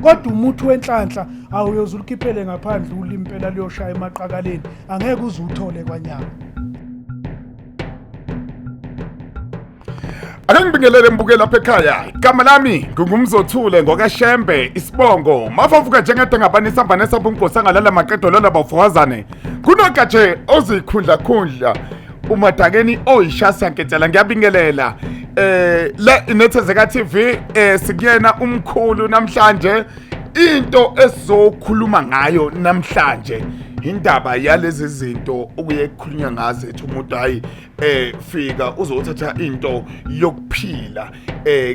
kodwa umuthi wenhlanhla awuyoze ulikhiphele ngaphandle ulimi impela liyoshaya emaqakaleni angeke uze uthole kwanyama. Ake ngibingelele mbuke lapha ekhaya. Igama lami ngingumzothule ngokashembe isibongo. Mafavuka njengade ngabanisa Vanessa Bunkosi angalala maqedo lola bafowazane. Kunogatshe ozikhundla umadakeni oyishasa nketela ngiyabingelela. La inethezeka TV sikuyena umkhulu namhlanje into esizokhuluma ngayo namhlanje indaba yalezi zinto okuye kukhulunywa ngazo ethi umuntu hayi fika uzothatha into yokuphila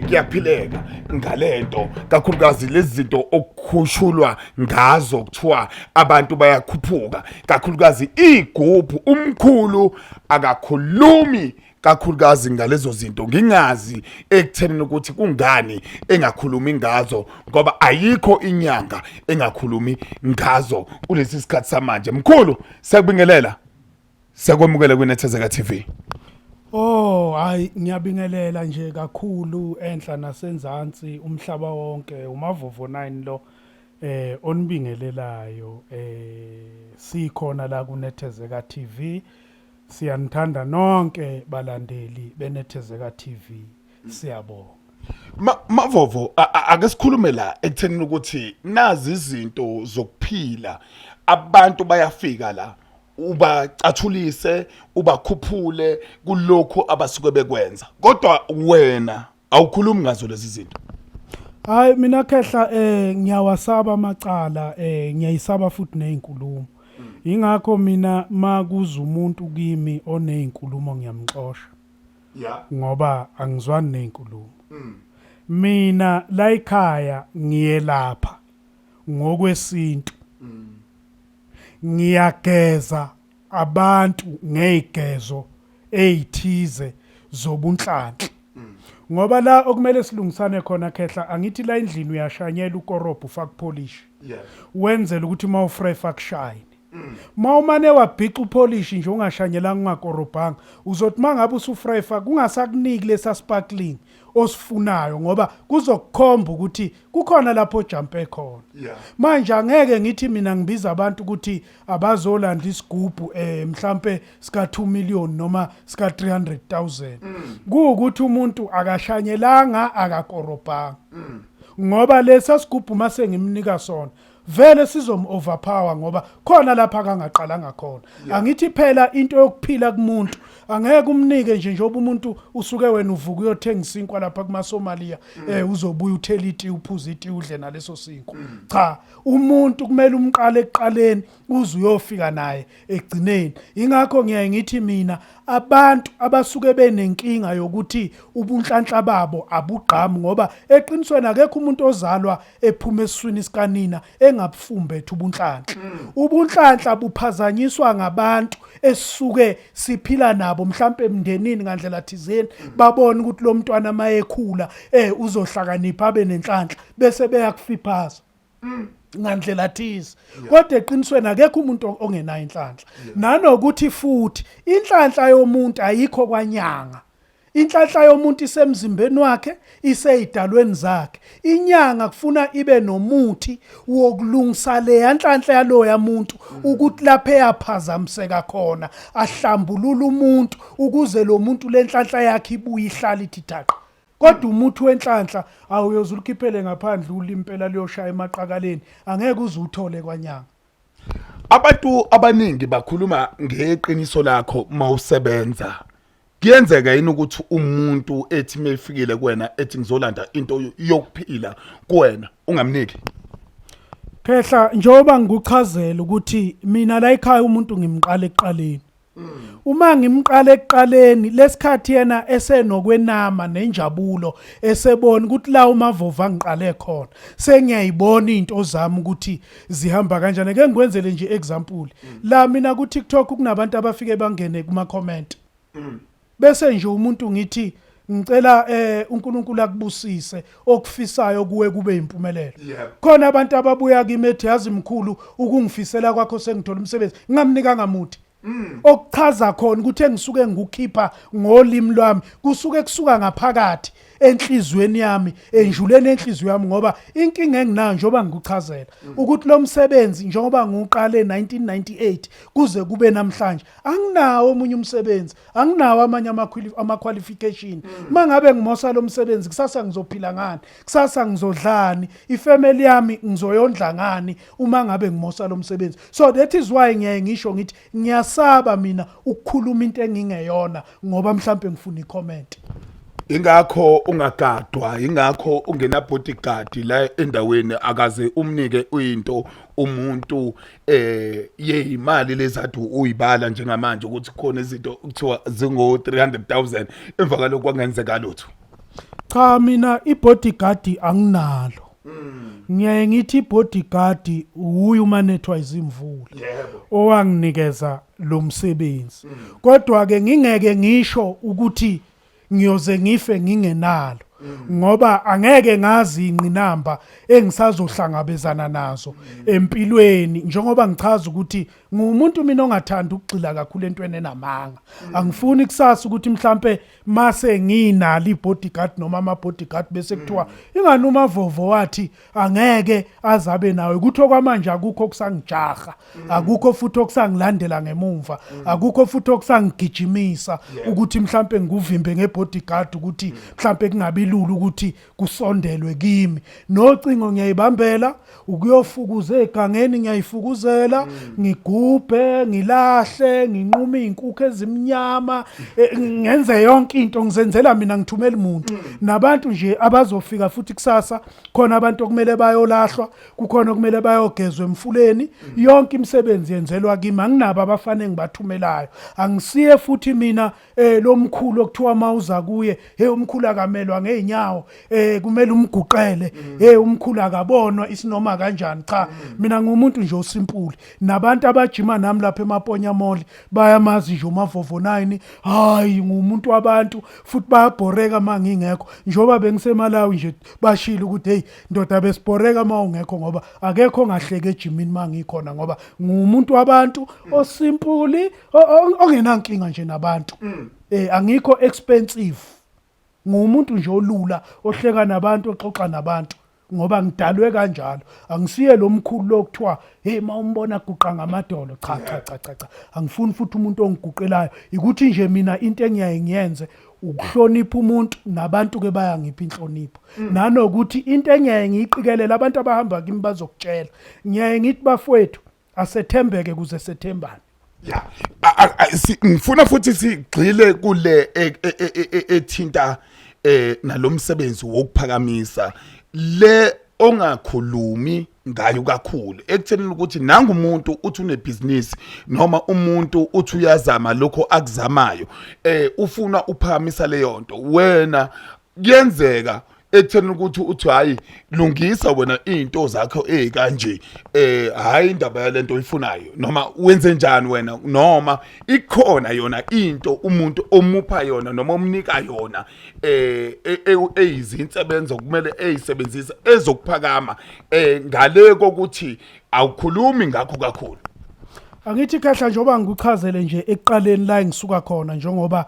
kuyaphileka ngalento kakhulukazi lezi zinto okukhushulwa ngazo kuthiwa abantu bayakhuphuka kakhulukazi igroup umkhulu akakhulumi kakhulukazi ngalezo zinto ngingazi ekuthenini ukuthi kungani engakhulumi ngazo ngoba ayikho inyanga engakhulumi ngazo kulesi sikhathi samanje. Mkhulu siyakubingelela siyakwamukela kwiNethezeka TV. Oh hayi ngiyabingelela nje kakhulu enhla nasenzansi umhlaba wonke uMavovo 9 lo onibingelelayo sikhona la kuNethezeka TV. Siyanithanda nonke balandeli beNethezeka TV siyabonga. Mavovo ake sikhulume la ekuthenini ukuthi nazi izinto zokuphila abantu bayafika la ubacathulise ubakhuphule kulokho abasuke bekwenza kodwa wena awukhulumi ngazo lezi zinto. Hayi mina khehla ngiyawasaba amacala ngiyayisaba futhi nezinkulumo. Ingakho mina makuza umuntu kimi onezinkulumo ngiyamxosha. Yeah. Ngoba angizwani nezinkulumo. Mina la ekhaya ngiyelapha ngokwesintu. Ngiyageza abantu ngezigezo ezithize zobunhlanhla. Ngoba la okumele silungisane khona khehla angithi la endlini uyashanyela ukorobho ufaka polish. Yeah. Wenzela ukuthi mawufry fak shine. Mawumane wabhica upolish nje ungashanyelanga ungakorobhanga uzothi mangabe usufry fak kungasakuniki lesa sparkling osifunayo ngoba kuzokukhomba ukuthi kukhona lapho jump khona. Yeah. Manje angeke ngithi mina ngibiza abantu ukuthi abazolanda isigubhu mhlambe sika 2 million noma sika 300,000 kuukuthi umuntu akashanyelanga akakorobhanga ngoba lesa sigubhu mase ngimnika sona vele sizom-overpower ngoba khona lapha akangaqalanga khona. Angithi phela into yokuphila kumuntu angeke umnike nje njengoba umuntu usuke wena uvuka uyothenga isinkwa lapha kumaSomalia uzobuya uthela iti uphuza iti udle naleso sinkwa. Cha, umuntu kumele umqale ekuqaleni uze uyofika naye egcineni. Ingakho ngiyaye ngithi mina abantu abasuke benenkinga yokuthi ubunhlanhla babo abugqami ngoba eqinisweni akekho umuntu ozalwa ephuma esiswini sikanina engabufumbethe ubunhlanhla. Ubunhlanhla buphazanyiswa ngabantu esisuke siphila nabo mhlambe emndenini ngandlela thizeni babona ukuthi lo mntwana mayekhula uzohlakanipha abe nenhlanhla bese beyakufiphaza ngandlela thize. Kodwa eqinisweni akekho umuntu ongenayo inhlanhla. Nanokuthi futhi inhlanhla yomuntu ayikho kwanyanga. Inhlanhla yomuntu isemzimbeni wakhe iseyidalweni zakhe. Inyanga kufuna ibe nomuthi wokulungisa le inhlanhla yalo yamuntu ukuthi lapha eyaphazamiseka khona ahlambulula umuntu ukuze lo muntu lenhlanhla yakhe ibuye ihlala ithithaqa. Kodwa umuthi wenhlanhla awuyoze ulikhiphele ngaphandle ulimi impela liyoshaya emaqakaleni angeke uze uthole kwanyanga. Abantu abaningi bakhuluma ngeqiniso lakho mawusebenza. Kuyenzeka yini ukuthi umuntu ethi mefikile kuwena ethi ngizolanda into yokuphila kuwena ungamniki? Khehla njoba ngikuchazela ukuthi mina la ekhaya umuntu ngimqala ekuqaleni. Uma ngimqala ekuqaleni lesikhathi yena esenokwenama nenjabulo esebona ukuthi la uMavovo angiqale khona sengiyayibona into zami ukuthi zihamba kanjani. Ake ngikwenzele nje example la mina ku TikTok kunabantu abafike bangene kuma comment bese nje umuntu ngithi ngicela uNkulunkulu akubusise okufisayo kuwe kube impumelelo. Khona abantu ababuya kimi ethi yazi mkhulu ukungifisela kwakho sengithola umsebenzi ngingamnika ngamuthi. Okuchaza khona ukuthi engisuke ngikukhipha ngolimi lwami kusuke kusuka ngaphakathi enhlizweni yami enjuleni enhliziyo yami ngoba inkinga enginayo njoba ngikuchazela ukuthi lo msebenzi njengoba ngiqale 1998 kuze kube namhlanje anginawo omunye umsebenzi anginawo amanye ama qualification mangabe ngimosa lo msebenzi kusasa ngizophila ngani kusasa ngizodlani ifamily yami ngizoyondla ngani uma ngabe ngimosa lo msebenzi so that is why ngiye ngisho ngithi ngiyasaba mina ukukhuluma into engingeyona ngoba mhlambe ngifuna icomment ingakho ungagadwa ingakho ungena bodyguard la endaweni akaze umnike into umuntu yeyimali lezathu uyibala njengamanje ukuthi khona izinto kuthiwa zingo 300,000 emva kalokho kwangenzeka lutho cha mina ibodyguard anginalo ngiyaye ngithi bodyguard umanethwa izimvula owanginikeza lo msebenzi kodwa ke ngingeke ngisho ukuthi ngiyoze ngife ngingenalo ngoba angeke ngazi inqinamba engisazohlangabezana nazo empilweni njengoba ngichaza ukuthi ngumuntu mina ongathanda ukugxila kakhulu entweni enamanga angifuni kusasa ukuthi mhlambe mase nginali ibodyguard noma ama bodyguard bese kuthiwa ingani uMavovo wathi angeke azabe nawe kutho kwamanje akukho kusangijaha akukho futhi okusangilandela ngemumva akukho futhi okusangigijimisa ukuthi mhlambe nguvimbe ngebodyguard ukuthi mhlambe kungabi lulu ukuthi kusondelwe kimi nocingo ngiyayibambela ukuyofukuza egangeni ngiyayifukuzela ngigubhe ngilahle nginquma izinkukhu ezimnyama ngenze yonke into ngizenzela mina ngithumela umuntu nabantu nje abazofika futhi kusasa khona abantu okumele bayolahlwa kukhona okumele bayogezwe emfuleni yonke imisebenzi yenzelwa kimi anginabo abafane ngibathumelayo angisiye futhi mina lo mkhulu okuthiwa mawuza kuye umkhulu akamelwa ngeenyawo kumele umguqele umkhulu akabonwa isinoma kanjani cha mina ngumuntu nje osimpuli nabantu abajima nami lapha eMaponya Mall bayamazi nje uMavovo 9 hayi ngumuntu wabantu futhi bayabhoreka mangingekho njoba bengisemalawi nje bashila ukuthi hey ndoda besibhoreka mawungekho ngoba akekho ongahleke ejimini mangikhona ngoba ngumuntu wabantu osimpuli ongenankinga nje nabantu angikho expensive ngumuntu nje olula ohleka nabantu oxoxa nabantu ngoba ngidalwe kanjalo angisiye lo mkhulu lokuthiwa hey mawumbona guqa ngamadolo cha angifuni futhi umuntu ongiguqelayo ukuthi nje mina into engiyaye ngiyenze ukuhlonipha umuntu nabantu ke bayangipha inhlonipho nanokuthi into engiyaye ngiyiqikelela abantu abahamba kimi bazokutshela ngiyaye ngithi bafowethu asethembeke kuze sethembane ya ngifuna futhi sigxile kule ethinta nalomsebenzi wokuphakamisa le ongakhulumi ngayo kakhulu ekuthenini ukuthi nangumuntu uthi unebusiness noma umuntu uthi uyazama lokho akuzamayo ufuna uphakamisa le yonto wena kuyenzeka ekutheni ukuthi uthi hayi lungisa wena into zakho kanje hayi indaba yalento oyifunayo noma wenze njani wena noma ikhona yona into umuntu omupha yona noma omnika yona eyizinsebenzo kumele eyisebenzisa ezokuphakama ngale kokuthi awukhulumi ngakho kakhulu angithi kahla njoba ngikuchazele nje eqaleni la ngisuka khona njengoba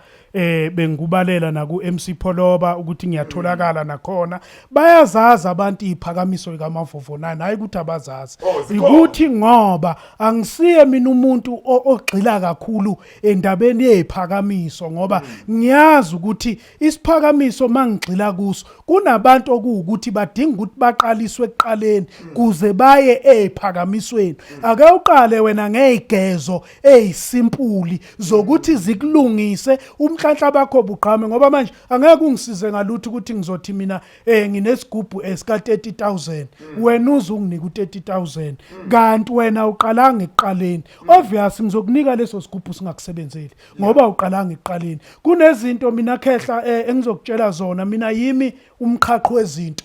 bengikubalela na ku MC Pholoba ukuthi ngiyatholakala nakhona bayazazi abantu iphakamiso likaMavovo 9 hayi ukuthi abazazi ukuthi ngoba angisiye mina umuntu ogxila kakhulu endabeni yeziphakamiso ngoba ngiyazi ukuthi isiphakamiso mangigxila kuso kunabantu okuwukuthi badinga ukuthi baqaliswe ekuqaleni kuze baye eziphakamisweni ake uqale wena ngezigezo ezisimpuli zokuthi zikulungise umhlanhla bakho buqhame ngoba manje angeke ungisize ngalutho ukuthi ngizothi mina nginesigubhu esika 30,000 wena uzunginika u30,000 kanti wena uqalanga ekuqaleni obvious ngizokunika leso sigubhu singakusebenzeli ngoba uqalanga ekuqaleni kunezinto mina khehla engizokutshela zona mina yimi umqhaqho wezinto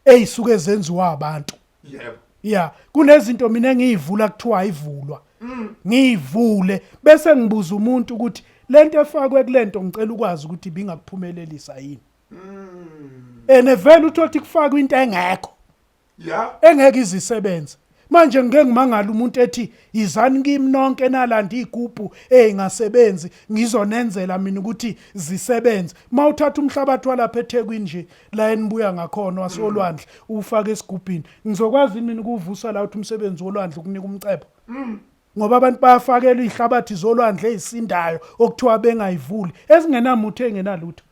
ezisuke zenziwa abantu yebo yeah kunezinto mina engiyivula kuthiwa ayivulwa ngiyivule bese ngibuza umuntu ukuthi lento efakwe kulento ngicela ukwazi ukuthi bingakuphumelelisa yini nevele uthothi kufakwa into engekho yeah engeke izisebenze manje ngeke ngimangala umuntu ethi izani kimi nonke nalanda igubhu engasebenzi ngizonenzela mina ukuthi zisebenze mawuthatha umhlabathi walapha eThekwini nje la enibuya ngakhona wasolwandle ufaka esigubhini ngizokwazi mina ukuvusa la uthi umsebenzi wolwandle ukunika umcebo ngoba abantu bayafakelwa ihlabathi zolwandle ezisindayo okuthiwa bengayivuli ezingenamutho engenalutho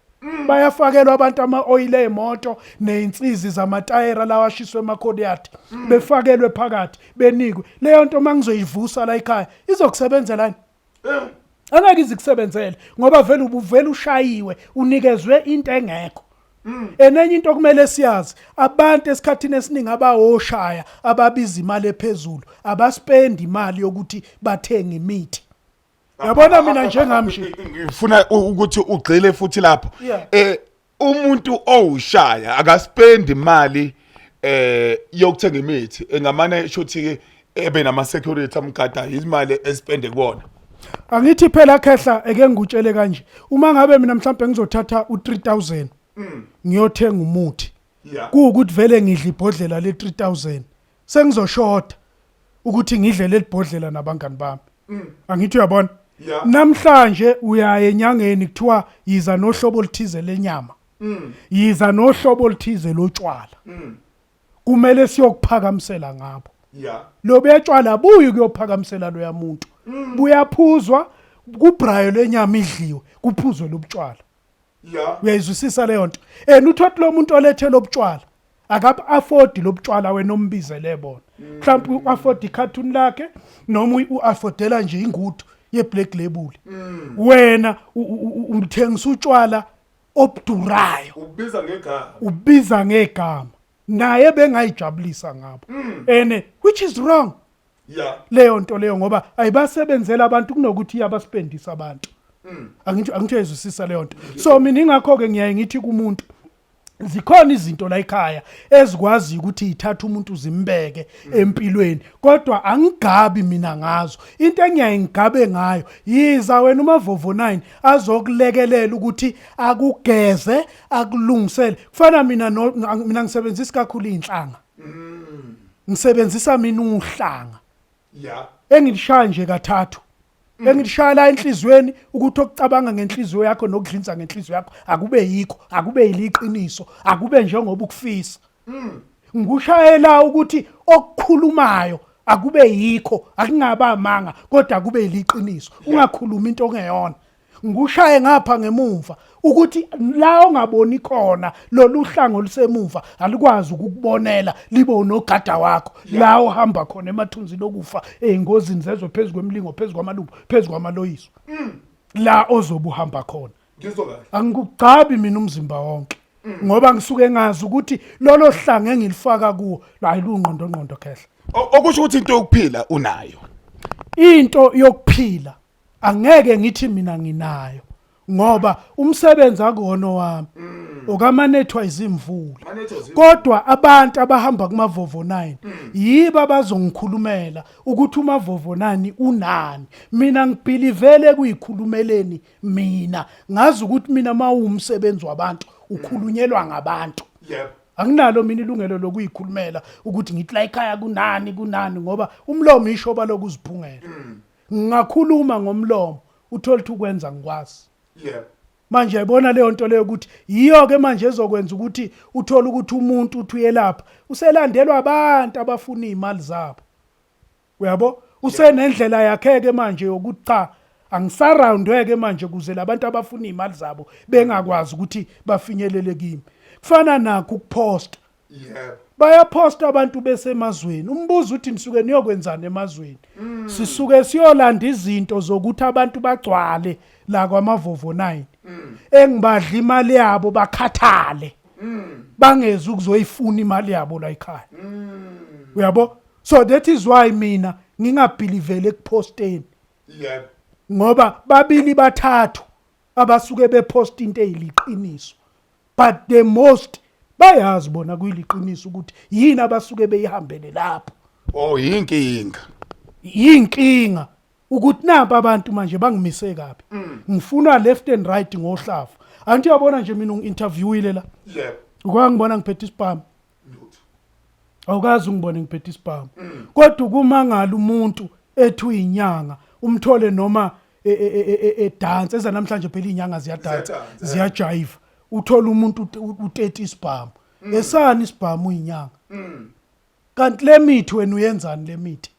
bayafakelwa abantu ama-oil emoto neinsizi zamatayera lawashiswe emakhodiyathi befakelwe phakathi benikwe leyo nto mangizoyivusa la ekhaya izokusebenzela angeke izikusebenzele ngoba vele ubuvela ushayiwe unikezwe into engekho enenye into kumele siyazi abantu esikhathini esiningi abawoshaya ababiza imali ephezulu abaspendi imali yokuthi bathenga imithi yabona mina njengamshe ngifuna ukuthi ugxile futhi lapho umuntu owushaya akaspendi imali yokuthenga imithi engamane shothi ke ebe nama security amgada imali espende kuona angithi phela khehla eke ngutshele kanje uma ngabe mina mhlambe ngizothatha u3000 ngiyothenga umuthi kuukuthi vele ngidla ibhodlela le3000 sengizoshoda ukuthi ngidle lelibhodlela nabangani bami angithi uyabona namhlanje uyaye enyangeni kuthiwa yiza nohlobo oluthize lenyama yiza nohlobo oluthize lotshwala kumele siyokuphakamisela ngabo lo betshwala buyi kuyophakamisela lo yamuntu buyaphuzwa kubrayo lenyama idliwe kuphuzwe lobutshwala uyayizwisisa leyo nto uthothi lo muntu olethe lobutshwala akabe afford lobutshwala wena ombizele bona mhlawumbe u-afford icartoon lakhe noma u-affordela nje inguthu ye-black label wena umthengisa utshwala obdurayo ubiza ngegama naye bengayijabulisa ngabo which is wrong leyo nto leyo ngoba ayibasebenzela abantu kunokuthi iyabaspendisa abantu angithi ayizwisisa leyo nto so mina ingakho ke ngiyaye ngithi kumuntu zikhona izinto la ekhaya ezikwazi ukuthi ithatha umuntu zimbeke empilweni kodwa angigabi mina ngazo into engiyaye ngigabe ngayo yiza wena uMavovo 9 azokulekelela ukuthi akugeze akulungisele kufana mina ngisebenzisa kakhulu inhlanga ngisebenzisa mina uhlanga engilishaya nje kathathu engishaya enhlizweni ukuthi okucabanga ngenhliziyo yakho nokudlinza ngenhliziyo yakho akube yikho akube yiliqiniso akube njengoba ukufisa ngikushayela ukuthi okukhulumayo akube yikho akungaba amanga kodwa kube yiliqiniso ungakhuluma into ongeyona ngushaye ngapha ngemuva ukuthi la ongaboni khona lolu hlango lusemuva alikwazi ukukubonela libone ogada wakho la ohamba khona emathunzini okufa engozini zezwe phezulu kwemlingo phezulu kwamalubu phezulu kwamaloyiso la ozobe uhamba khona angikucabi mina umzimba wonke ngoba ngisuke ngazi ukuthi lolo hlango engilifaka kuwo la ilungqondo khehla okusho ukuthi into yokuphila unayo into yokuphila angeke ngithi mina nginayo ngoba umsebenzi akona wami okamanethwa izimvula kodwa abantu abahamba kuMavovo 9 yiba abazongikhulumela ukuthi uMavovo 9 unani mina ngibhilivele kuyikhulumeleni mina ngazi ukuthi mina mawumsebenzi wabantu ukhulunyelwa ngabantu anginalo mina ilungelo lokuyikhulumela ukuthi ngithi la ekhaya kunani ngoba umlomo ishoba lokuziphungela ngakhuluma ngomlomo uthola ukuthi ukwenza ngikwazi manje yabona leyo nto leyo ukuthi yiyo ke manje ezokwenza ukuthi uthola ukuthi umuntu uthi uyelapha uselandelwa abantu abafuna imali zabo uyabo usenendlela yakhe ke manje yokuthi cha angisaroundwe ke manje kuze labantu abafuna imali zabo bengakwazi ukuthi bafinyelele kimi kufana nakho ukuposta bayaposta abantu besemazweni umbuzo uthi nisuke niyokwenzana emazweni sisuke siyolanda izinto zokuthi abantu bagcwale la kwaMavovo 9 engibadla imali yabo bakhathale bangeza ukuzoyifuna imali yabo la ekhaya uyabo so that is why mina ngingabhilivele ekuposteni ngoba babili bathathu abasuke beposta into eziliqiniso but the most bayazi bona kuyiliqiniso ukuthi yini abasuke beyihambele lapho yinkinga ukuthi napa abantu manje bangimise kabi ngifuna left and right ngohlafu anti yabona nje mina ngi-interviewile la ukwangibona ngiphethe isipam awukazi ungibone ngiphethe isibhamu kodwa kumangala umuntu ethu inyanga umthole noma dance eza namhlanje phela inyanga ziyadansa ziyajive uthola umuntu u30 isibhamu esani isibhamu inyanga kanti le mithi wena uyenzani le mithi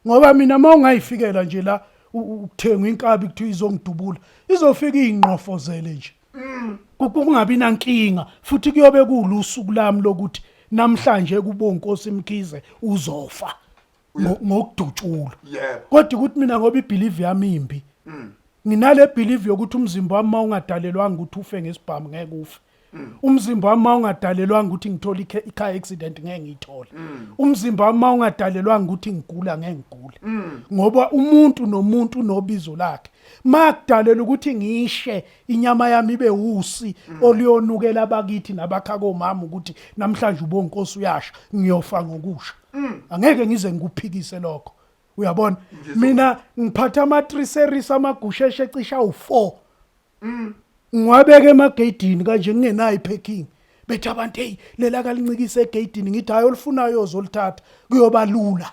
ngoba mina mawungayifikela nje la ukuthenga inkabi kuthiwa izongidubula izofika ingqofozele nje kungabi nankinga futhi kuyobe kulusuku lami lokuthi namhlanje kubonkosi Mkhize uzofa ngokudutshula kodwa ukuthi mina ngoba ibelieve yami imbi nginale believe yokuthi umzimba wami ungadalelwanga ukuthi ufe ngesibhamu ngeke ufe umzimba wami ungadalelwanga ukuthi ngithola i-car accident ngeke ngiyithole umzimba wami ungadalelwanga ukuthi ngigula ngeke ngigule ngoba umuntu nomuntu nobizo lakhe makudalela ukuthi ngishe inyama yami ibe usi oliyonukela abakithi nabakhako mama ukuthi namhlanje ubonkosi uyasha ngiyofa ngokusha angeke ngize ngikuphikise lokho uyabona mina ngiphatha ama3 series amagusheshe ecisha u4 ngiwabeka emageyidini kanje ngingenayo ipacking bethi abantu hey lela kalincikise egeyidini ngithi hayi olifunayo uzolithatha kuyoba lula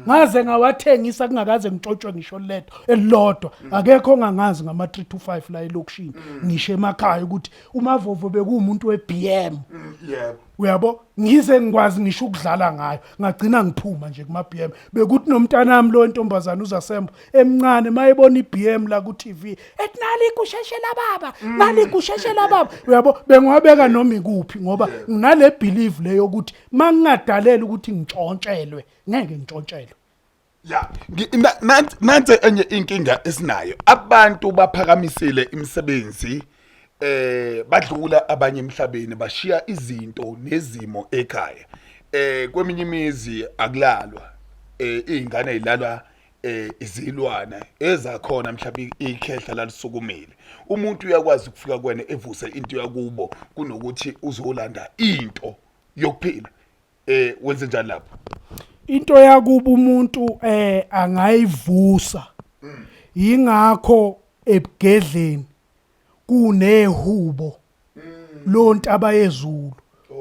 ngaze ngawathengisa kungakaze ngixoxwe ngisho leto elilodwa akekho ongangazi ngama 3 to 5 la elokushini ngisho emakhaya ukuthi umavovo bekuumuntu weBM yebo uyabo ngize ngikwazi ngisho ukudlala ngayo ngagcina ngiphuma nje kuma BM bekuthi nomntana wami lo ntombazana uzasembo emncane mayibona iBM la ku TV ethi nali kusheshela baba nali kusheshela baba uyabo bengiwabeka noma ikuphi ngoba nginale belief leyo ukuthi mangingadaleli ukuthi ngitshontshelwe ngeke ngitshontshelwe ya nanze enye inkinga esinayo abantu baphakamisile imisebenzi badlula abanye emhlabeni bashiya izinto nezimo ekhaya kweminye imizi akulalwa izingane ezilalwa izilwana ezakhona mhlawumbe ikhehla lalisukumile umuntu uyakwazi ukufika kwena evuse into yakubo kunokuthi uzolanda into yokuphila wenze njani lapho into yakuba umuntu angayivusa yingakho ebugedleni kunehubo lonto abayezulu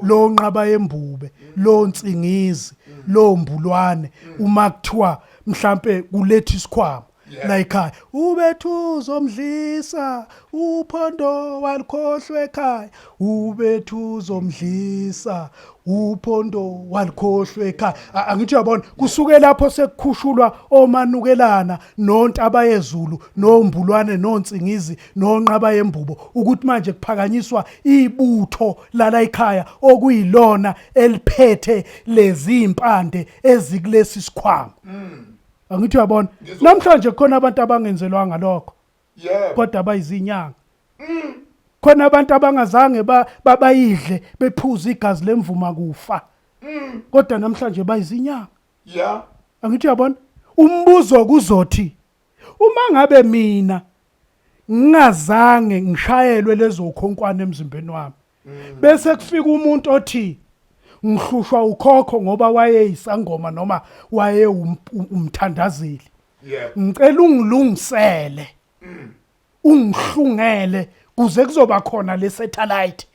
lonqaba yembube lonsingizi lombulwane uma kuthiwa mhlambe kuletha isikhwama la ekhaya ubethu uzomdlisa uphondo walikhohlwe ekhaya ubethu uzomdlisa uphondo walikhohlwe ekhaya angithi uyabona kusuke lapho sekukhushulwa omanukelana nonto abayezulu nombulwane nonsingizi nonqaba yembubo ukuthi manje kuphakanyiswa ibutho lala ekhaya okuyilona eliphethe lezi impande ezikulesi sikhwama angithi uyabona namhlanje khona abantu abangenzelwanga lokho kodwa abayizinyanga khona abantu abangazange babayidle bephuza igazi lemvuma kufa kodwa namhlanje bayizinyanga angithi uyabona umbuzo kuzothi uma ngabe mina ngingazange ngishayelwe lezo khonkwane emzimbeni wami bese kufika umuntu othi ngihlushwa ukhokho ngoba wayeyisangoma noma waye umthandazeli ngicela ungilungisele ungihlungele kuze kuzoba khona le satellite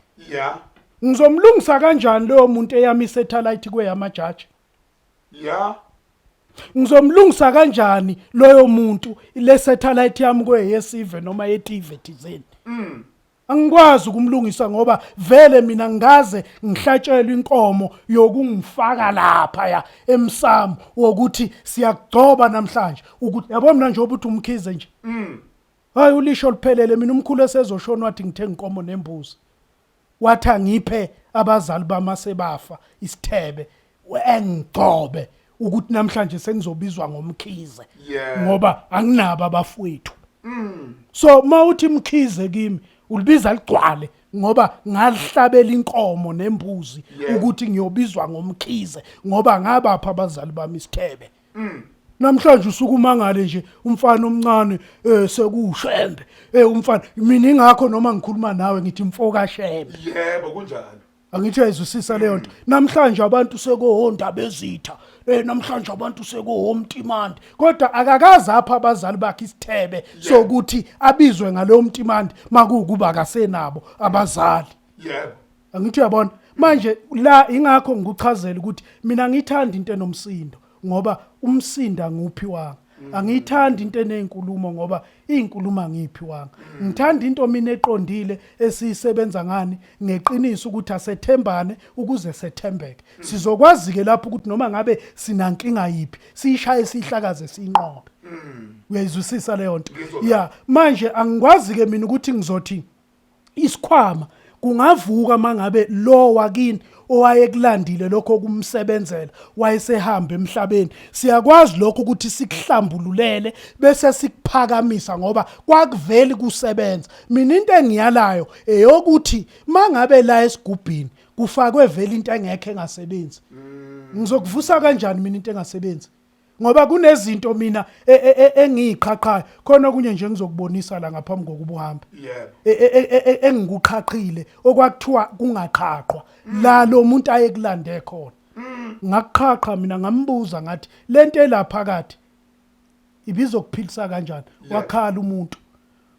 ngizomlungisa kanjani leyo muntu eyami satellite kweyamajaji ngizomlungisa kanjani loyo muntu le satellite yami kweyesive noma yeTV thizeni angikwazi ukumlungisa ngoba vele mina ngaze ngihlatshelwe inkomo yokungifaka lapha ya emsamo wokuthi siyagcoba namhlanje ukuthi yabo mina nje obuthi umkhize nje hayi ulisho liphelele mina umkhulu esezoshona wathi ngithenga inkomo nembuzi wathi angiphe abazali bama sebafa isithebe engigcobe ukuthi namhlanje sengizobizwa ngomkhize ngoba anginabo abafowethu so mawuthi Mkhize kimi ulibiza ligcwale ngoba ngalihlabela inkomo nembuzi ukuthi ngiyobizwa ngomkhize ngoba ngabapha abazali bami isithebe namhlanje usukuma ngale nje umfana omncane sekushembe umfana mina ingakho noma ngikhuluma nawe ngithi mfoka shembe yebo kunjalo angithi ayizwisisa leyo nto namhlanje abantu sekohondaba ezitha namhlanje abantu sekohomtimandi kodwa akakazi apha abazali bakhe isithebe sokuthi abizwe ngalowo mtimandi makukuba akasenabo abazali yebo angithi uyabona manje la ingakho ngikuchazela ukuthi mina ngithanda into enomsindo ngoba umsinda nguphi wanga angiyithandi into enenkulumo ngoba inkulumo angiphi wanga ngithanda into mina eqondile esisebenza ngani ngeqiniso ukuthi asethembane ukuze sethembeke sizokwazi ke lapho ukuthi noma ngabe sinankinga yipi siyishaye sihlakaze siyinqobe uyayizwisisa leyo nto yeah manje angikwazi ke mina ukuthi ngizothi isikhwama kungavuka mangabe lo wakini owayekulandile lokho kumsebenzela wayesehamba emhlabeni siyakwazi lokho ukuthi sikuhlambululele bese sikuphakamisa ngoba kwakuveli kusebenza mina into engiyalayo eyokuthi mangabe la esigubhini kufakwe vele into engekho engasebenzi ngizokuvusa kanjani mina into engasebenzi ngoba kunezinto mina engiyiqhaqhayo khona kunye nje ngizokubonisa la ngaphambi kokuba uhambe engikuqhaqhile okwakuthiwa kungaqhaqhwa la lo muntu ayekulande khona ngakuqhaqha mina ngambuza ngathi lento elaphakathi ibizokuphilisa kanjani wakhala umuntu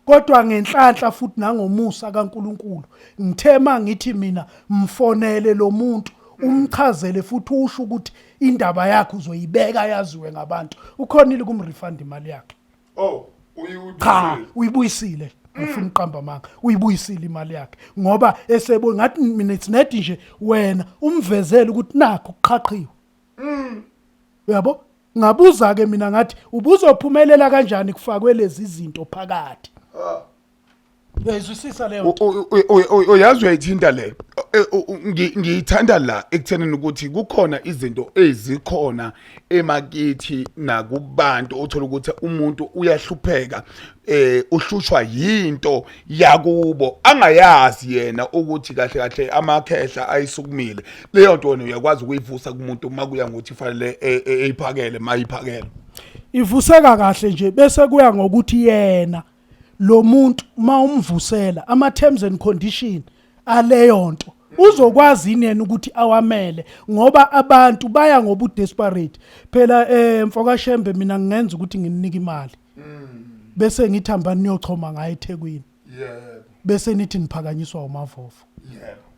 kodwa ngenhlanhla futhi nangomusa kaNkuluNkulu ngithema ngithi mina mfonele lo muntu umchazele futhi usho ukuthi indaba yakhe uzoyibeka yaziwe ngabantu ukhonile kumrefund imali yakhe uyibuyisile ufuna uqamba manga uyibuyisile imali yakhe ngoba esebo ngathi mina it's net nje wena umvezele ukuthi nakho kuqhaqhiwe uyabo ngabuza ke mina ngathi ubuzophumelela kanjani kufakwe lezi zinto phakathi uyayizwisisa leyo uyazi uyayithinta le ngiyithanda la ekuthenini ukuthi kukhona izinto ezikhona emakithi nakubantu othola ukuthi umuntu uyahlupheka uhlushwa yinto yakubo angayazi yena ukuthi kahle kahle amakhehla ayisukumile leyo nto wena uyakwazi ukuyivusa kumuntu makuya ngokuthi fanele eyiphakele mayiphakele ivuseka kahle nje bese kuya ngokuthi yena lo muntu mawumvusela ama terms and condition aleyo nto uzokwazi yena ukuthi awamele ngoba abantu baya ngoba udesperate phela mfokashembe mina ngingenza ukuthi nginike imali bese ngithamba niyochoma ngaye eThekwini bese nithi niphakanyiswa umavovo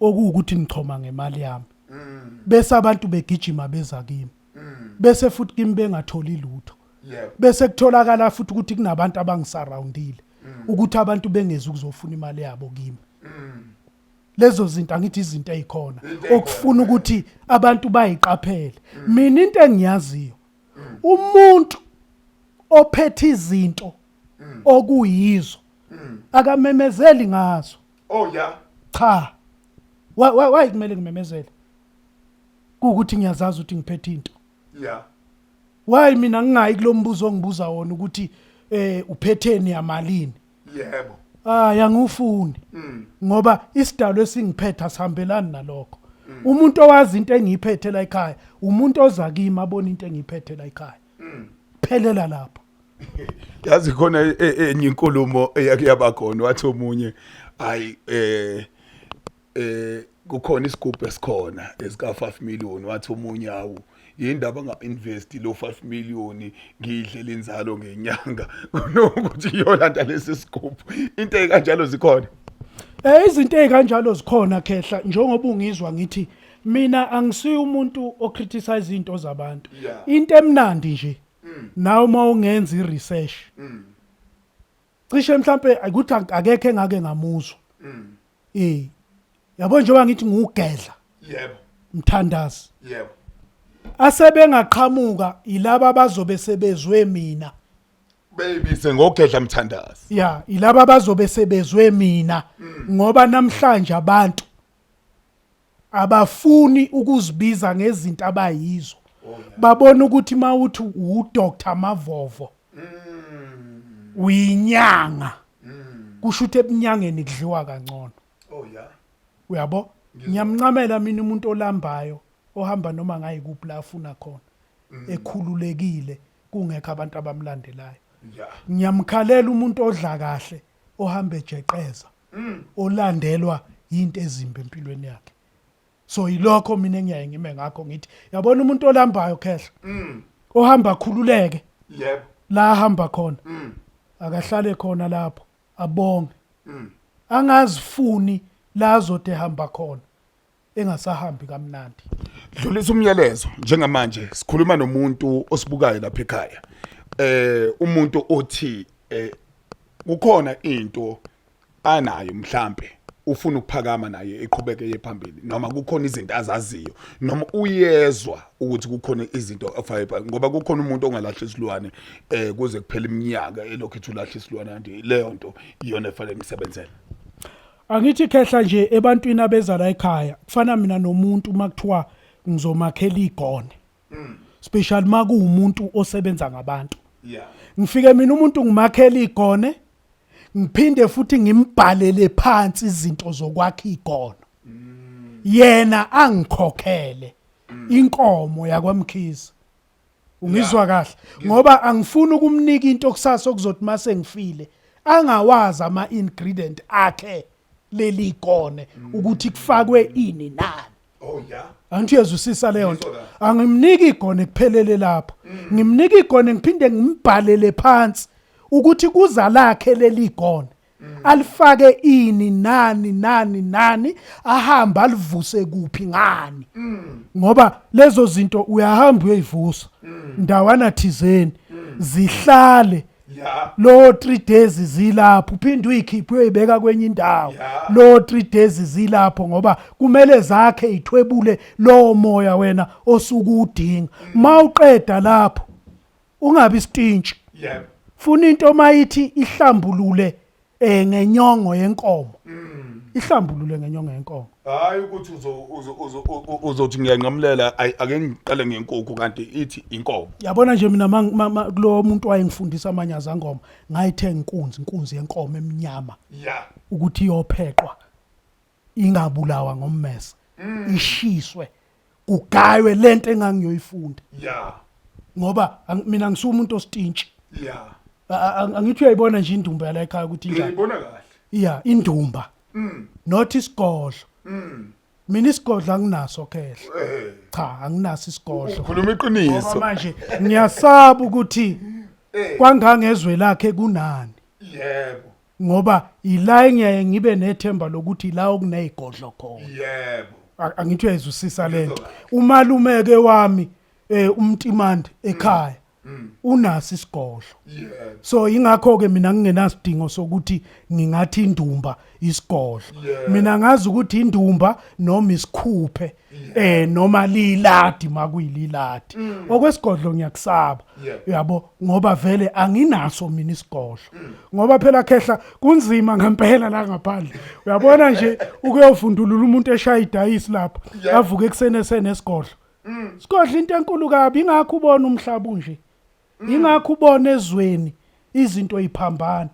okuwukuthi nichoma ngemali yami bese abantu begijima beza kimi bese futhi kimi bengatholi lutho bese kutholakala futhi ukuthi kunabantu abangisurroundile ukuthi abantu bengezi ukuzofuna imali yabo kimi lezo zinto angithi izinto ezikhona okufuna ukuthi abantu bayiqaphele mina into engiyaziyo umuntu ophethe izinto okuyizo akamemezeli ngazo cha why kumele ngimemezele ukuthi ngiyazazi ukuthi ngiphethe into why mina ngingayi kulombuzo ongibuza wona ukuthi uphetheni yamalini yebo yangufuni ngoba isidalo esingiphetha sihambelana nalokho umuntu owazi into engiyiphethe la ekhaya umuntu oza kimi abona into engiyiphethe la ekhaya phelela lapho yazi khona enye inkulumo eyakuyaba khona wathi omunye hayi kukhona isigubhu esikhona esika 5 million wathi omunye awu yindaba nga-invest lo 5 million ngidlela inzalo ngenyanga kunokuthi yolanda lesi sigubhu into ekanjalo zikhona izinto ezikanjalo zikhona khehla njengoba ungizwa ngithi mina angisiyi umuntu ocriticize izinto zabantu into emnandi nje nawe mawungenza iresearch cishe mhlambe ukuthi akekho engake ngamuzwa yabo njengoba ngithi ngugedla yebo mthandazi yebo asebengaqhamuka ilaba abazobe sebezwe mina bebise ngogedla mthandazi ilaba abazobe sebezwe mina ngoba namhlanje abantu abafuni ukuzibiza ngezinto abayizo babona ukuthi mawuthi uDr Mavovo uyinyanga kusho ukuthi ebunyangeni kudliwa kangcono uyabo ngiyamncamela mina umuntu olambayo ohamba noma ngayikuphi la afuna khona ekhululekile kungekho abantu abamlandelayo ngiyamkhalela umuntu odla kahle ohamba ejeqeza olandelwa into ezimbi empilweni yakhe so yilokho mina engiyaye ngime ngakho ngithi yabona umuntu olambayo khehla ohamba khululeke yebo la ahamba khona akahlale khona lapho abonge angazifuni la azode hamba khona engasahambi kamnandi. Dlulisa umyalezo njengamanje sikhuluma nomuntu osibukayo lapha ekhaya. Umuntu othi kukhona into anayo mhlambe ufuna ukuphakama naye eqhubeke phambili noma kukhona izinto azaziyo noma uyezwa ukuthi kukhona izinto afaye ngoba kukhona umuntu ongalahla isilwane kuze kuphela iminyaka elokhu ethulahla isilwane kanti leyo nto iyona efanele ngisebenzele. Angithi khehla nje ebantwini abeza la ekhaya kufana mina nomuntu makuthiwa ngizomakhela igone. Special makuumuntu osebenza ngabantu. Yeah. Ngifike mina umuntu ngimakhela igone ngiphinde futhi ngimbhalele phansi izinto zokwakha igone. Yena angikhokhele inkomo yakwamkhize. Ungizwa kahle ngoba angifuni ukumnika into kusasa okuzothi mase ngifile angawazi ama ingredient akhe leli igone ukuthi kufakwe ini nani. Oh yeah. Angithi uyezwisisa leyo nto. Angimniki igone kuphelele lapho. Ngimnika igone ngiphinde ngimbhalele phansi ukuthi kuza lakhe leli igone. Alifake ini nani ahamba alivuse kuphi ngani. Ngoba lezo zinto uyahamba uyivusa ndawana thizeni zihlale. Yeah. Lo 3 days zilapho uphinde uyikhiphe uyibeka kwenye indawo. Lo 3 days zilapho ngoba kumele zakhe ithwebule lo moya wena osukudinga. Mawuqeda lapho ungabi istintshi. Yeah. Funa into mayithi ihlambulule ngenyongo yenkomo. Ihlambulule ngenyongo yenkomo. Hayi ukuthi uzothi ngiyanqamulela ake ngiqale ngenkukhu kanti ithi inkomo. Yabona nje mina kulo muntu wayengifundisa amanyaza ngoma ngayithenga inkunzi yenkomo eminyama. Yeah. Ukuthi iyopheqwa ingabulawa ngommese. Ishiswe kugaywe lento engangiyoyifunda. Yeah. Ngoba mina ngisumuntu ostintshi. Yeah. Angithi uyayibona nje indumba yala ekhaya ukuthi njani. Ngiyibona kahle. Yeah, indumba. Not isigodlo. Mina isigodlo anginaso khehla. Cha, anginaso isigodlo. Ukhuluma iqiniso. Ngoba manje ngiyasaba ukuthi kwangangezwe lakhe kunani. Yebo. Ngoba ila engiyaye ngibe nethemba lokuthi la okunezigodlo khona. Yebo. Angithi uyayizwisisa lento. Umalumeke wami umtimande ekhaya. Unasi isigodlo. Yebo. So ingakho ke mina ngingenasidingo sokuthi ngingathi indumba isigodlo. Mina ngazi ukuthi indumba noma isikhuphe noma liladi makuyililadi. Okwesigodlo ngiyakusaba. Yabo ngoba vele anginaso mina isigodlo. Ngoba phela khehla kunzima ngempela la ngaphandle. Uyabona nje ukuyofundulula umuntu eshaya idayisi lapha avuke eksene esigodlo. Isigodlo into enkulu kabi ingakho ubona umhlaba unje. Ingakho ubona ezweni izinto eziphambana.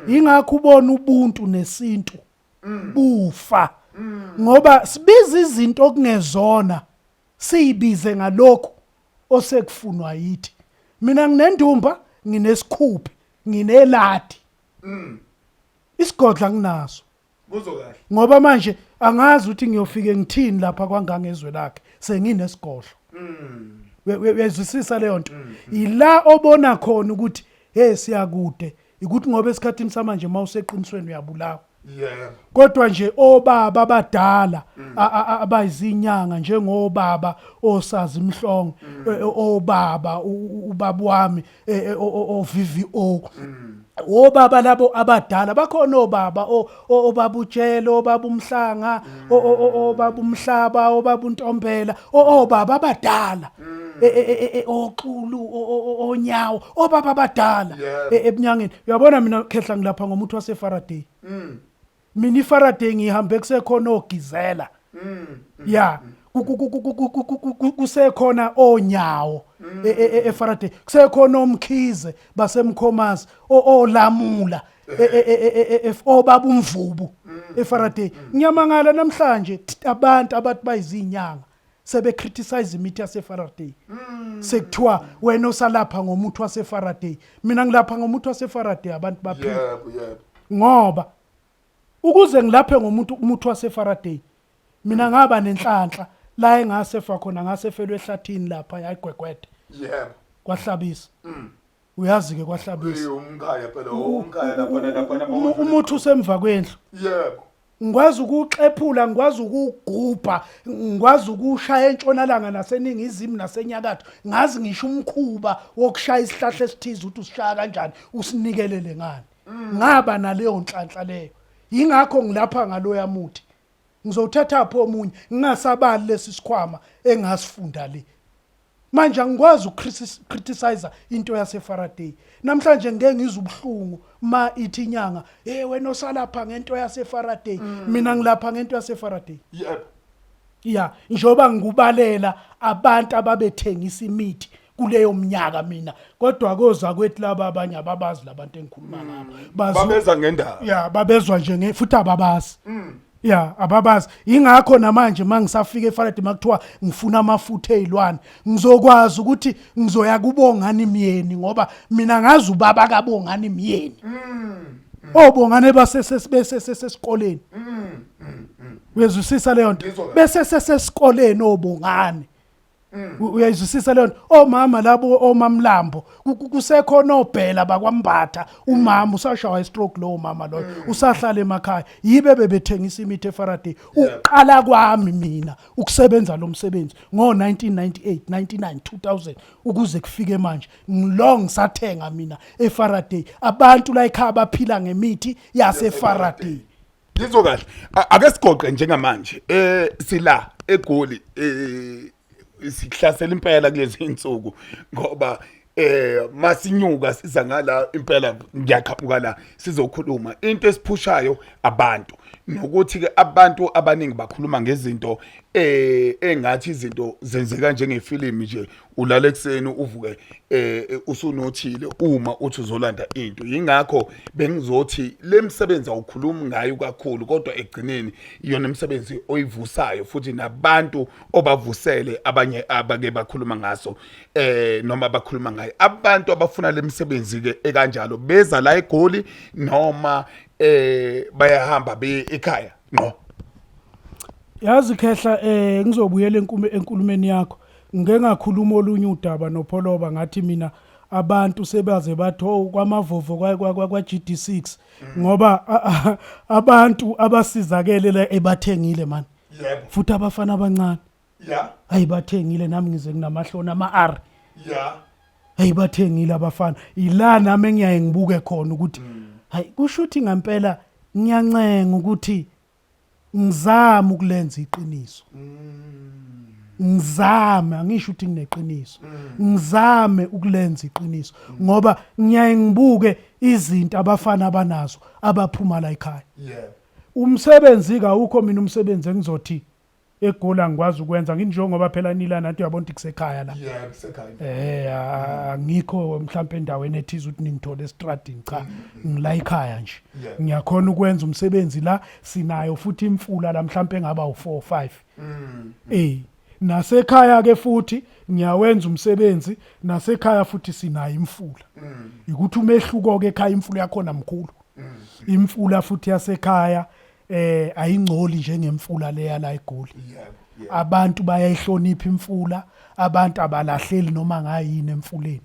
Ingakho ubona ubuntu nesintu bufa. Ngoba sibiza izinto okungezona siyibize ngalokho osekufunwa yithi. Mina nginendumba, nginesikhuphi, ngineladi. Isigodla nginaso. Kuzo kahle. Ngoba manje angazi ukuthi ngiyofike ngithini lapha kwangangezwe lakhe senginesigodlo. Uyezwisisa leyo nto. Ila obona khona ukuthi hey siyakude ukuthi ngoba esikhathini samanje mawuseqinisweni uyabulawa. Yeah. Kodwa nje obaba abadala abayizinyanga njengobaba osazi imhlongo obaba ubaba wami oVVO obaba labo abadala bakhona obaba obabutshelo obaba umhlanga obaba umhlaba obaba untombela obaba abadala oxulu onyawo obaba abadala ebunyangeni. Uyabona mina khehla ngilapha ngomuntu waseFaraday. Mina iFaraday ngihambe kusekhona ogizela. Yeah. Kusekhona onyawo eFaraday. Kusekhona omkhize basemkhomazi olamula obaba umvubu eFaraday. Ngiyamangala namhlanje abantu abathi bayizinyanga sebe criticize imithi yaseFaraday. Sekuthiwa wena osalapha ngomuntu waseFaraday. Mina ngilapha ngomuntu waseFaraday abantu baphila. Yebo. Ngoba ukuze ngilaphe ngomuntu waseFaraday mina ngaba nenhlanhla la engasefa khona ngasefelwe ehlathini lapha yayigwegwede. Yebo. Kwahlabisa. Uyazi ke kwahlabisa. Umkhaya phela umkhaya lapha Umuthi usemva kwendlu. Yebo. ngikwazi ukuxephula ngikwazi ukugubha ngikwazi ukushaya entshonalanga naseningizimu nasenyakatho ngazi ngisho umkhuba wokushaya isihlahla esithize ukuthi usishaya kanjani usinikelele ngani ngaba naleyo nhlanhla leyo yingakho ngilapha ngaloya muthi ngizothatha pho omunye ngingasabali lesi sikhwama engasifunda le manje angikwazi ukcriticize into yaseFaraday namhlanje ngeke ngizubhlungu ma ithi inyanga wena osalapha ngento yaseFaraday mina ngilapha ngento yaseFaraday yebo ya njoba ngikubalela abantu ababethengisa imithi kuleyo mnyaka mina kodwa koza kwethi laba abanye ababazi labantu engikhuluma ngabo babeza ngendaba ya babezwa nje futhi ababazi ya ababazi ingakho namanje mangisafika eFaraday makuthiwa ngifuna amafutha ezilwane ngizokwazi ukuthi ngizoya kubongani imiyeni ngoba mina ngazi ubaba kabongani imiyeni obongane basesesikoleni uyezwisisa leyo nto besesesikoleni obongane uyayizwisisa leyo nto omama labo omamlambo kusekhona obhela bakwambatha umama usashawa istroke lo mama lo usahlala emakhaya yibe bebethengisa imithi eFaraday uqala kwami mina ukusebenza lo msebenzi ngo1998 99 2000 ukuze kufike manje ngilo ngisathenga mina eFaraday abantu la ekhaya baphila ngemithi yaseFaraday Ngizwe kahle ake sigoqe njengamanje sila eGoli sihlasela impela kulezi insuku ngoba masinyuka siza ngala impela ngiyaqhamuka la sizokhuluma into esiphushayo abantu nokuthi ke abantu abaningi bakhuluma ngezinto engathi izinto zenzeka njengefilimi nje ulala ekseni uvuke usunothile uma uthi uzolanda into yingakho bengizothi lemsebenzi awukhulumi ngayo kakhulu kodwa egcineni iyona umsebenzi oyivusayo futhi nabantu obavusele abanye abake bakhuluma ngaso noma bakhuluma ngayo abantu abafuna lemsebenzi ke ekanjalo beza la eGoli noma bayahamba be ekhaya no yazi khehla ngizobuyela enkulumeni yakho ngeke ngakhuluma olunye udaba noPholoba ngathi mina abantu sebaze bathi kwamavovo kwa GD6 ngoba abantu abasizakele la ebathengile man yebo futhi abafana abancane ya ayibathengile nami ngize kunamahlona ama-R ya ayibathengile abafana ila nami engiyaye ngibuke khona ukuthi hayi kusho ukuthi ngempela ngiyancenga ukuthi ngizama ukulenza iqiniso ngizame angisho ukuthi ngineqiniso ngizame ukulenza iqiniso ngoba ngiyaye ngibuke izinto abafana abanazo abaphuma la ekhaya yebo umsebenzi kawukho mina umsebenzi engizothi eGoli ngikwazi ukwenza nginjengoba phela nila nathi uyabona ukuthi kusekhaya la yebo kusekhaya angikho mhlawumbe endaweni ethize ukuthi ningithole estradini cha ngila ekhaya nje ngiyakhona ukwenza umsebenzi la sinayo futhi imfula la mhlawumbe engaba u4 5 nasekhaya ke futhi ngiyawenza umsebenzi nasekhaya futhi sinayo imfula ukuthi umehluko ke ekhaya imfula yakhona mkhulu imfula futhi yasekhaya ayingcoli njengemfula leya la eGoli abantu bayayihlonipha imfula abantu abalahleli noma ngayini emfuleni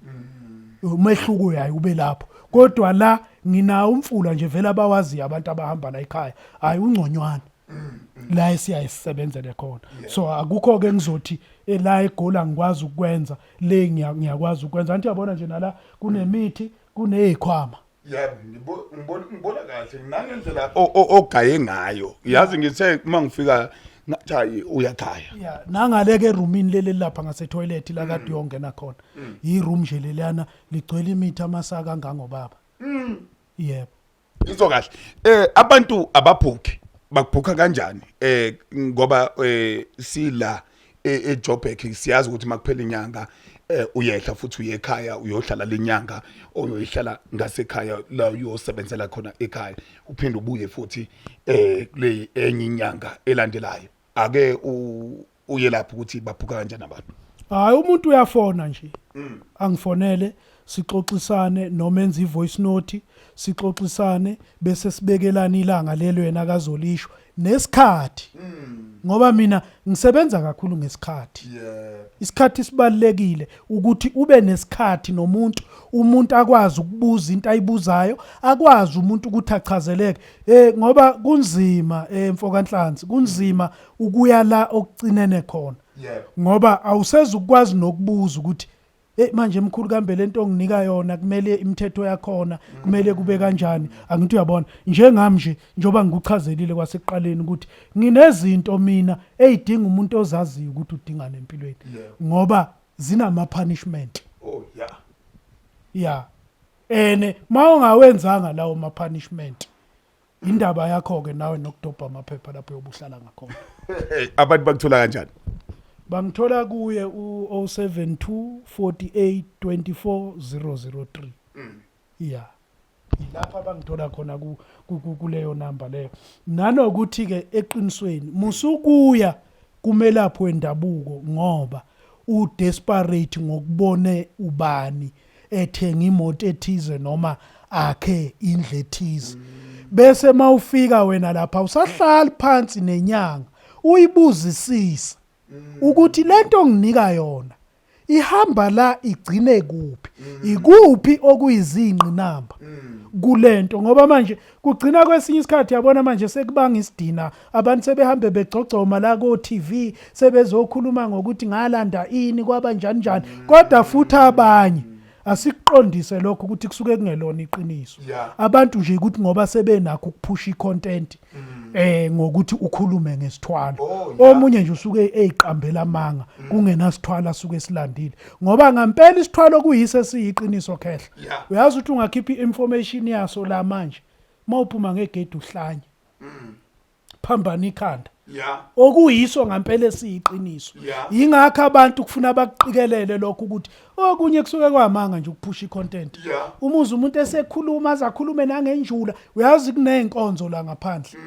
umehluko uyayi ube lapho kodwa la nginawo umfula nje vele abawazi abantu abahamba la ekhaya hayi ungconywana la siyayisebenzele khona so akukho ke ngizothi la eGoli ngikwazi ukwenza le ngiyakwazi ukwenza anti yabona nje nala kunemithi kunezikhwama yebo ngibona kahle nangendlela ogaye ngayo yazi ngithe uma ngifika ngathi uyakhaya yeah nangaleke eroomini leli lapha ngase toilet la kade uyongena khona iroom nje leliyana ligcwele imithi amasaka kangangobaba yebo Ngizwe kahle abantu ababhuki bakubhuka kanjani ngoba sila eJoburg siyazi ukuthi makuphela inyanga uyehla futhi uyekhaya uyohlala lenyanga oyoyihlala ngasekhaya la uyosebenzela khona ekhaya uphinde ubuye futhi kule enye inyanga elandelayo ake uye lapho ukuthi babhuka kanjani abantu hayi umuntu uyafona nje angifonele sixoxisane noma enza ivoice note sixoxisane bese sibekelana ilanga lelo yena akazolisho nesikhathi ngoba mina ngisebenza kakhulu ngesikhathi isikhathi sibalekile ukuthi ube nesikhathi nomuntu umuntu akwazi ukubuza into ayibuzayo akwazi umuntu ukuthi achazeleke ngoba kunzima mfokanhlanzi kunzima ukuya la okucinene khona ngoba awusezi ukwazi nokubuza ukuthi manje emkhulu kambe lento onginika yona kumele imithetho yakhona kumele kube kanjani angithi uyabona njengami nje njoba ngikuchazelile kwasekuqaleni ukuthi nginezinto mina ezidinga umuntu ozaziyo ukuthi udingana empilweni ngoba zinama punishment mawungawenzanga lawo ma punishment indaba yakho ke nawe nokudobha amaphepha lapho yobuhlala ngakhona abantu bakuthola kanjani bangithola kuye u-072 48 24 003 lapha bangithola khona kuleyo number leyo nanokuthi ke eqinisweni musukuya kumelaphi wendabuko ngoba udesperate ngokubone ubani ethenga imoto ethize noma akhe indle ethize bese mawufika wena lapha usahlala phansi nenyanga uyibuzisisa ukuthi lento onginika yona ihamba la igcine kuphi ikuphi okuyizinqi namba kulento ngoba manje kugcina kwesinye isikhathi yabona manje sekubanga isidina abantu sebehambe begcogcoma la ko TV sebezokhuluma ngokuthi ngalanda ini kwaba njani kodwa futhi abanye asikuqondise lokho ukuthi kusuke kungelona iqiniso abantu nje ukuthi ngoba sebenakho ukuphusha icontent ngokuthi ukhulume ngesithwalo omunye nje usuke eziqambela amanga kungenasithwalo asuke silandile ngoba ngempela isithwalo kuyise siyiqiniso khehla uyazi ukuthi ungakhipha information yaso la manje mawuphuma ngegate uhlanye phambana ikhanda okuyiso ngempela siyiqiniso ingakho abantu kufuna baqikelele lokho ukuthi okunye kusuke kwamanga nje ukuphusha icontent umuzi umuntu esekhuluma azakhulume nangenjula uyazi kunenkonzo la ngaphandle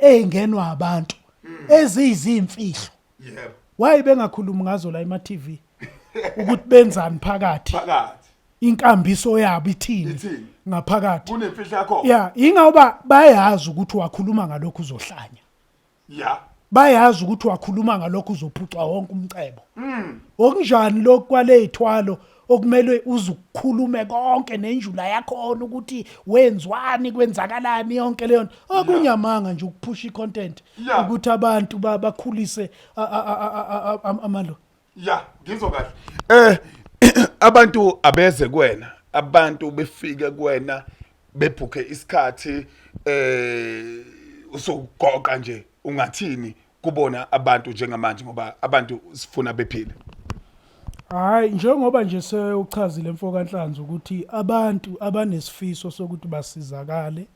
engenwa abantu ezizimfihlo why bengakhulumi ngazo la ema TV ukuthi benzani phakathi inkambiso yabo ithini ngaphakathi kunemfihlo yakho ingoba bayazi ukuthi wakhuluma ngalokho uzohlanya bayazi ukuthi wakhuluma ngalokho uzophuca wonke umcebo okunjani lokho kwalezithwalo okumele uzukhulume konke nenjula yakho ukuthi wenzwani kwenzakalani yonke leyo okunyamanga nje ukuphusha icontent ukuthi abantu bakhulise amalo ngizwa kahle abantu abeze kuwena abantu befike kuwena bebhuke isikhathi usogoqa nje ungathini kubona abantu njengamanje ngoba abantu sifuna bephile hayi njengoba nje sewuchazile mfokanhlanzi ukuthi abantu abanesifiso sokuthi basizakale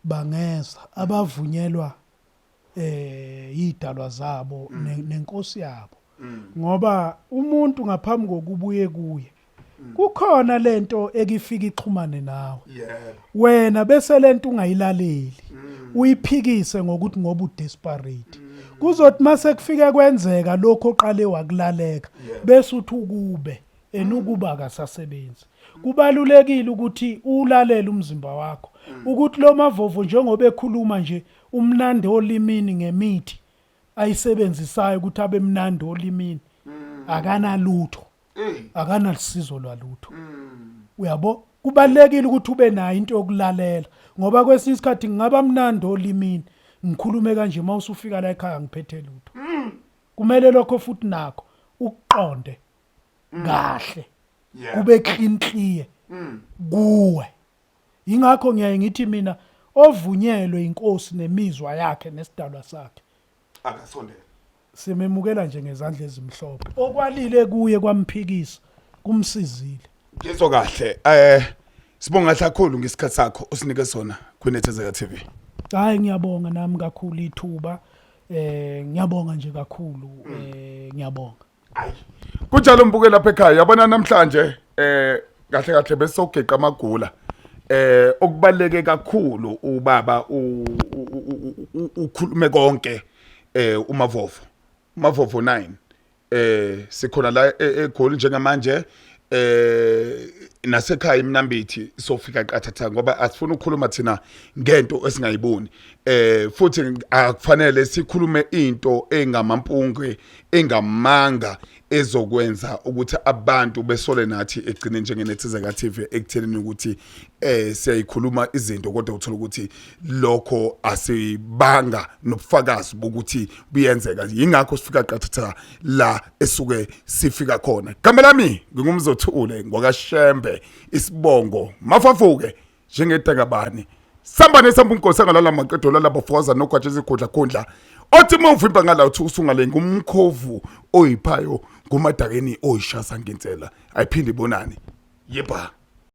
bangeza abavunyelwa idalwa zabo nenkosi yabo ngoba umuntu ngaphambi kokubuye kuye kukhona lento ekifika ixhumane nawe wena bese lento ungayilaleli uyiphikise ngokuthi ngoba udesperate kuzothi mase kufike kwenzeka lokho oqale wakulaleka bese uthi ukube enukuba akasasebenzi kubalulekile ukuthi ulalele umzimba wakho ukuthi lo mavovo njengoba ekhuluma nje umnandi olimini ngemithi ayisebenzisayo ukuthi abe mnandi olimini akanalutho akanalisizo lwalutho uyabo kubalekile ukuthi ube nayo into yokulalela ngoba kwesinye isikhathi ngingaba mnandi olimini ngikhulume kanje mawusufika la ekhaya ngiphethe lutho kumele lokho futhi nakho ukuqonde kahle kube clean clear kuwe ingakho ngiyaye ngithi mina ovunyelwe inkosi nemizwa yakhe nesidalwa sakhe akasondela simemukela nje ngezandla ezimhlophe okwalile kuye kwamphikisa kumsizile ngizwe kahle sibonga kakhulu ngesikhathi sakho usinike sona kuNethezeka TV hayi ngiyabonga nami kakhulu ithuba ngiyabonga nje kakhulu ngiyabonga hayi kunjalo mbuke lapha ekhaya yabona namhlanje kahle kahle bese sogeqa amagula okubaleke kakhulu ubaba ukhulume konke umavovo 9 sikhona la eGoli njengamanje nasekhaya imnambithi sofika qathatha ngoba asifuna ukukhuluma thina ngento esingayiboni futhi akufanele sikhulume into engamampunge engamanga ezokwenza ukuthi abantu besole nathi egcine njengenethezeka TV ekutheleni ukuthi siyayikhuluma izinto kodwa uthola ukuthi lokho asibanga nobufakazi bokuthi buyenzeka yingakho sifika qathatha la esuke sifika khona igama lami ngingumzothule ngokashembe isibongo mafafuke njengedakabani samba nesamba unkosi ngalala maqedo lalabo foza nogwaje izigudla khundla othi mawuvimba ngala uthi usungale ngumkhovu oyiphayo ngumadakeni oyishasa ngensela ayiphinde ibonani yeba